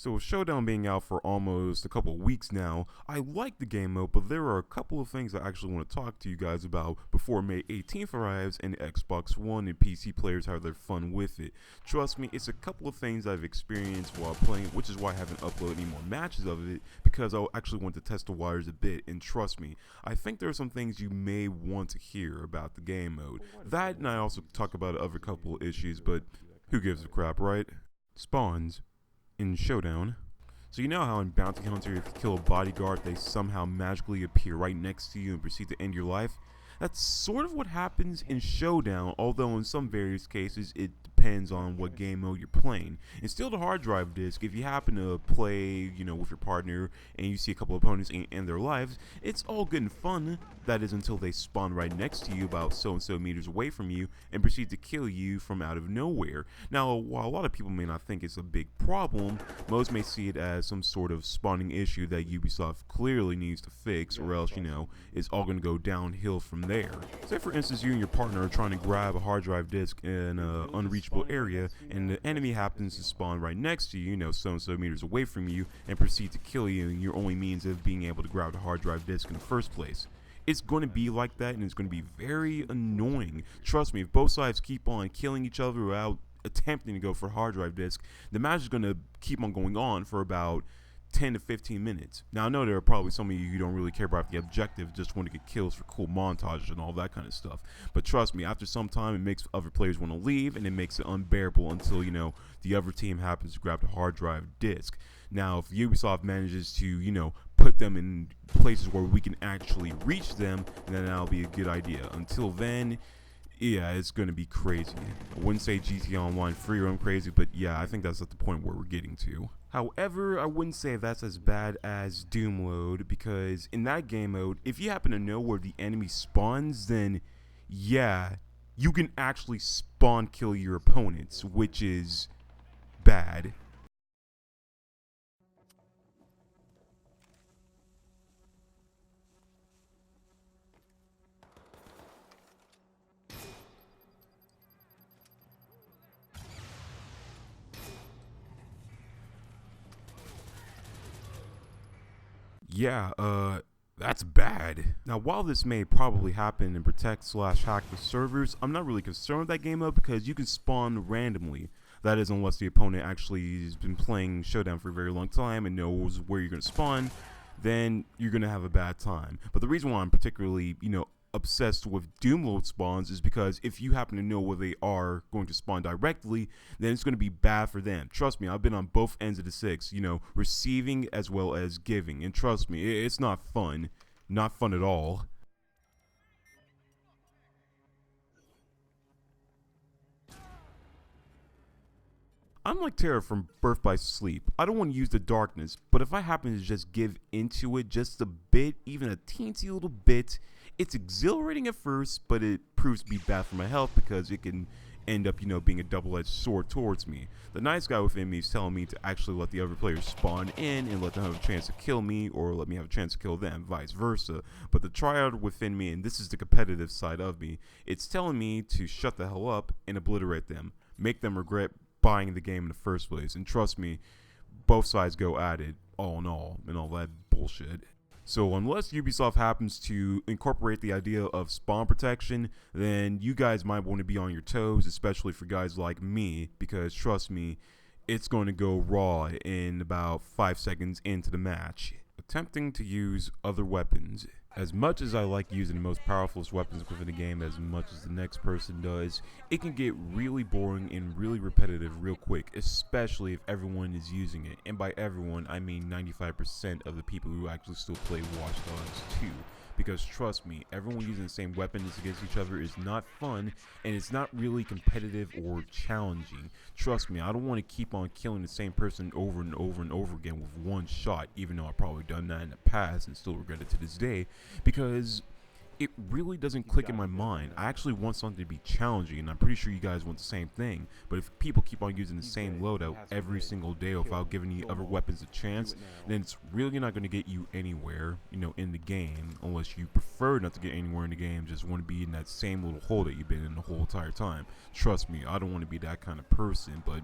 So with Showdown being out for almost a couple of weeks now, I like the game mode, but there are a couple of things I actually want to talk to you guys about before May 18th arrives and Xbox One and PC players have their fun with it. Trust me, it's a couple of things I've experienced while playing, which is why I haven't uploaded any more matches of it, because I actually want to test the waters a bit, and trust me, I think there are some things you may want to hear about the game mode. That, and I also talk about other couple of issues, but who gives a crap, right? Spawns in Showdown. So you know how in Bounty Hunter, if you kill a bodyguard, they somehow magically appear right next to you and proceed to end your life? That's sort of what happens in Showdown, although in some various cases it depends on what game mode you're playing. And still the hard drive disc, if you happen to play, with your partner and you see a couple of opponents end their lives, it's all good and fun. That is until they spawn right next to you about so and so meters away from you and proceed to kill you from out of nowhere. Now, while a lot of people may not think it's a big problem, most may see it as some sort of spawning issue that Ubisoft clearly needs to fix, or else, it's all going to go downhill from there. Say for instance you and your partner are trying to grab a hard drive disk in an unreachable area and the enemy happens to spawn right next to you, so and so meters away from you, and proceed to kill you, and your only means of being able to grab the hard drive disk in the first place. It's going to be like that, and it's going to be very annoying. Trust me, if both sides keep on killing each other without attempting to go for a hard drive disk, the match is going to keep on going on for about 10 to 15 minutes. Now, I know there are probably some of you who don't really care about the objective, just want to get kills for cool montages and all that kind of stuff. But trust me, after some time, it makes other players want to leave, and it makes it unbearable until, the other team happens to grab the hard drive disk. Now, if Ubisoft manages to, put them in places where we can actually reach them, then that'll be a good idea. Until then, yeah, it's going to be crazy. I wouldn't say GTA Online free roam crazy, but yeah, I think that's at the point where we're getting to. However, I wouldn't say that's as bad as Doom Load, because in that game mode, if you happen to know where the enemy spawns, then yeah, you can actually spawn kill your opponents, which is bad. Yeah, that's bad. Now, while this may probably happen in protect/hack the servers, I'm not really concerned with that game mode because you can spawn randomly. That is, unless the opponent actually has been playing Showdown for a very long time and knows where you're going to spawn, then you're going to have a bad time. But the reason why I'm particularly, obsessed with Doom Load spawns is because if you happen to know where they are going to spawn directly, then it's going to be bad for them. Trust me, I've been on both ends of the six, receiving as well as giving, and trust me, it's not fun at all. I'm like Tara from Birth by Sleep. I don't want to use the darkness, but if I happen to just give into it just a bit, even a teensy little bit, it's exhilarating at first, but it proves to be bad for my health because it can end up, being a double-edged sword towards me. The nice guy within me is telling me to actually let the other players spawn in and let them have a chance to kill me, or let me have a chance to kill them, vice versa. But the triad within me, and this is the competitive side of me, it's telling me to shut the hell up and obliterate them, make them regret buying the game in the first place. And trust me, both sides go at it all in all and all that bullshit. So unless Ubisoft happens to incorporate the idea of spawn protection, then you guys might want to be on your toes, especially for guys like me, because trust me, it's going to go raw in about 5 seconds into the match. Attempting to use other weapons. As much as I like using the most powerful weapons within the game as much as the next person does, it can get really boring and really repetitive real quick, especially if everyone is using it. And by everyone, I mean 95% of the people who actually still play Watch Dogs 2. Because trust me, everyone using the same weapons against each other is not fun, and it's not really competitive or challenging. Trust me, I don't want to keep on killing the same person over and over and over again with one shot, even though I've probably done that in the past and still regret it to this day, because it really doesn't click in my mind. I actually want something to be challenging, and I'm pretty sure you guys want the same thing. But if people keep on using the same loadout every single day without giving the other weapons a chance, then it's really not going to get you anywhere, in the game, unless you prefer not to get anywhere in the game, just want to be in that same little hole that you've been in the whole entire time. Trust me, I don't want to be that kind of person, but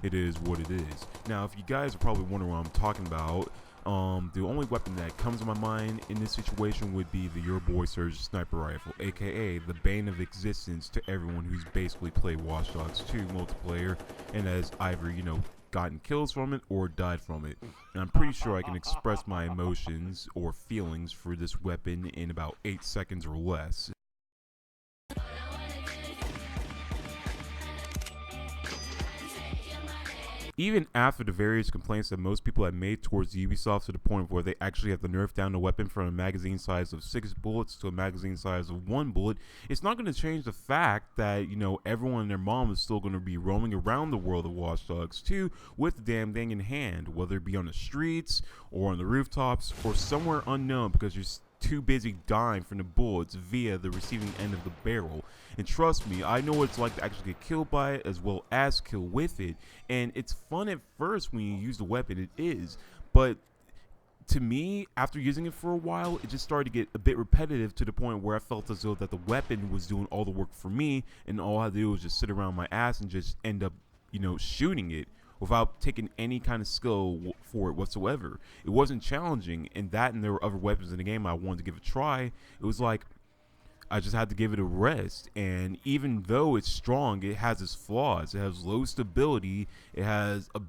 it is what it is. Now, if you guys are probably wondering what I'm talking about, the only weapon that comes to my mind in this situation would be the Your Boy Surge sniper rifle, aka the bane of existence to everyone who's basically played Watch Dogs 2 multiplayer and has either, gotten kills from it or died from it. And I'm pretty sure I can express my emotions or feelings for this weapon in about 8 seconds or less. Even after the various complaints that most people have made towards Ubisoft to the point where they actually have to nerf down the weapon from a magazine size of 6 bullets to a magazine size of 1 bullet, it's not going to change the fact that, everyone and their mom is still going to be roaming around the world of Watch Dogs 2 with the damn thing in hand, whether it be on the streets or on the rooftops or somewhere unknown because you're too busy dying from the bullets via the receiving end of the barrel. And trust me, I know what it's like to actually get killed by it as well as kill with it. And it's fun at first when you use the weapon, it is. But to me, after using it for a while, it just started to get a bit repetitive to the point where I felt as though that the weapon was doing all the work for me and all I had to do was just sit around my ass and just end up, shooting it without taking any kind of skill for it whatsoever. It wasn't challenging, and there were other weapons in the game I wanted to give a try. It was like I just had to give it a rest, and even though it's strong, it has its flaws. It has low stability, it has a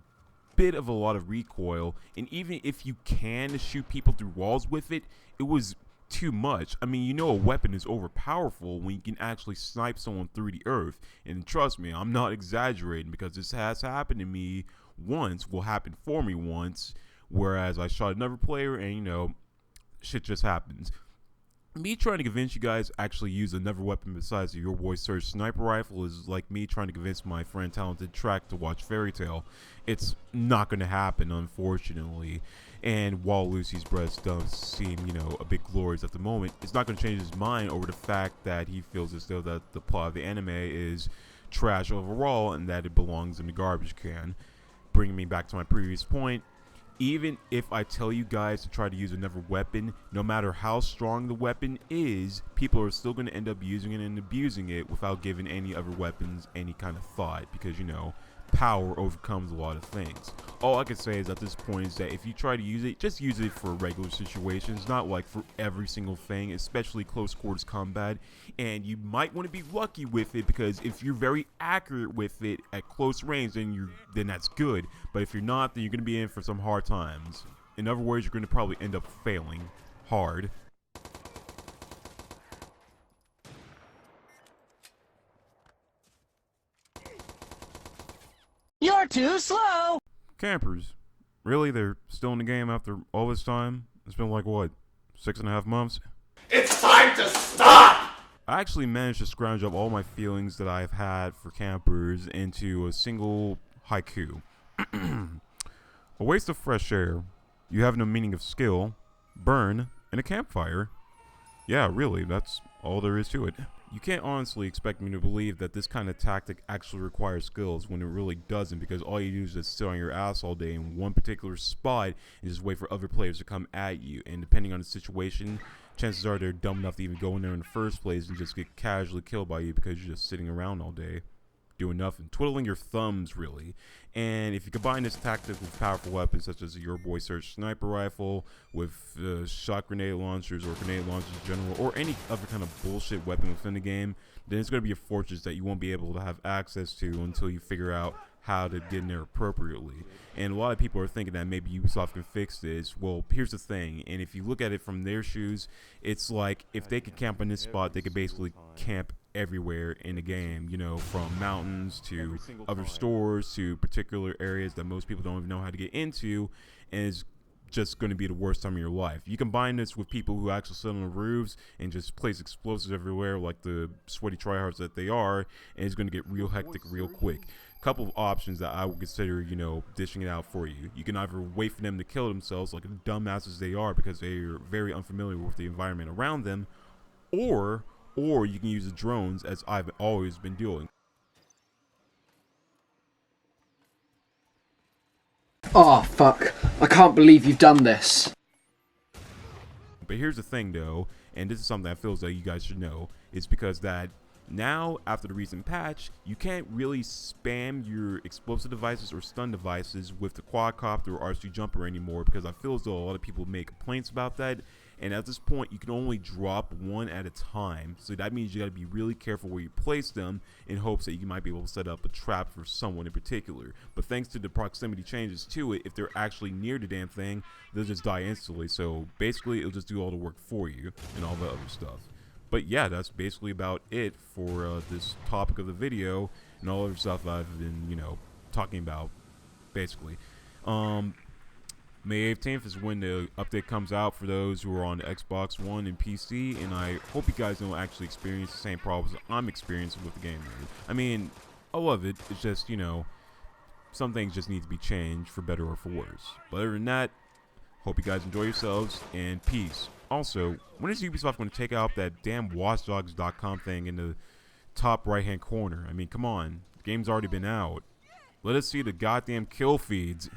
bit of a lot of recoil, and even if you can shoot people through walls with it, it was too much. I mean, a weapon is overpowerful when you can actually snipe someone through the earth. And trust me, I'm not exaggerating because this has happened to me once, will happen for me once, whereas I shot another player and shit just happens. Me trying to convince you guys to actually use another weapon besides the Your Boy Surge sniper rifle is like me trying to convince my friend Talented Track to watch Fairy Tail. It's not going to happen, unfortunately. And while Lucy's breast does seem, a bit glorious at the moment, it's not going to change his mind over the fact that he feels as though that the plot of the anime is trash overall and that it belongs in the garbage can. Bringing me back to my previous point, even if I tell you guys to try to use another weapon, no matter how strong the weapon is, people are still going to end up using it and abusing it without giving any other weapons any kind of thought because, power overcomes a lot of things. All I can say is at this point is that if you try to use it, just use it for regular situations, not like for every single thing, especially close quarters combat. And you might want to be lucky with it because if you're very accurate with it at close range, then that's good. But if you're not, then you're going to be in for some hard times. In other words, you're going to probably end up failing hard. You're too slow! Campers. Really? They're still in the game after all this time? It's been like, what, 6.5 months? It's time to stop! I actually managed to scrounge up all my feelings that I've had for campers into a single haiku. A waste of fresh air. You have no meaning of skill. Burn in a campfire. Yeah, really, that's all there is to it. You can't honestly expect me to believe that this kind of tactic actually requires skills when it really doesn't, because all you do is just sit on your ass all day in one particular spot and just wait for other players to come at you. And depending on the situation, chances are they're dumb enough to even go in there in the first place and just get casually killed by you because you're just sitting around all day doing nothing, twiddling your thumbs really. And if you combine this tactic with powerful weapons such as Your Boy Surge sniper rifle, with shot grenade launchers or grenade launchers in general, or any other kind of bullshit weapon within the game, then it's going to be a fortress that you won't be able to have access to until you figure out how to get in there appropriately. And a lot of people are thinking that maybe Ubisoft can fix this. Well, here's the thing, and if you look at it from their shoes, it's like if they could camp on this spot, they could basically camp everywhere in the game, you know, from mountains to other stores to particular areas that most people don't even know how to get into, and it's just going to be the worst time of your life. You combine this with people who actually sit on the roofs and just place explosives everywhere like the sweaty tryhards that they are, and it's going to get real hectic real quick. Couple of options that I would consider, you know, dishing it out for you. You can either wait for them to kill themselves like dumbasses they are because they are very unfamiliar with the environment around them, or you can use the drones as I've always been doing. Oh, fuck. I can't believe you've done this. But here's the thing though, and this is something I feel as though you guys should know, is because that Now, after the recent patch, you can't really spam your explosive devices or stun devices with the quadcopter or RC jumper anymore, because I feel as though a lot of people make complaints about that. And at this point, you can only drop one at a time. So that means you got to be really careful where you place them in hopes that you might be able to set up a trap for someone in particular. But thanks to the proximity changes to it, if they're actually near the damn thing, they'll just die instantly. So basically, it'll just do all the work for you and all the other stuff. But yeah, that's basically about it for this topic of the video and all other stuff I've been, talking about, basically. May 18th is when the update comes out for those who are on the Xbox One and PC, and I hope you guys don't actually experience the same problems I'm experiencing with the game. I mean, I love it. It's just, some things just need to be changed for better or for worse. But other than that, hope you guys enjoy yourselves, and peace. Also, when is Ubisoft going to take out that damn watchdogs.com thing in the top right-hand corner? I mean, come on. The game's already been out. Let us see the goddamn kill feeds.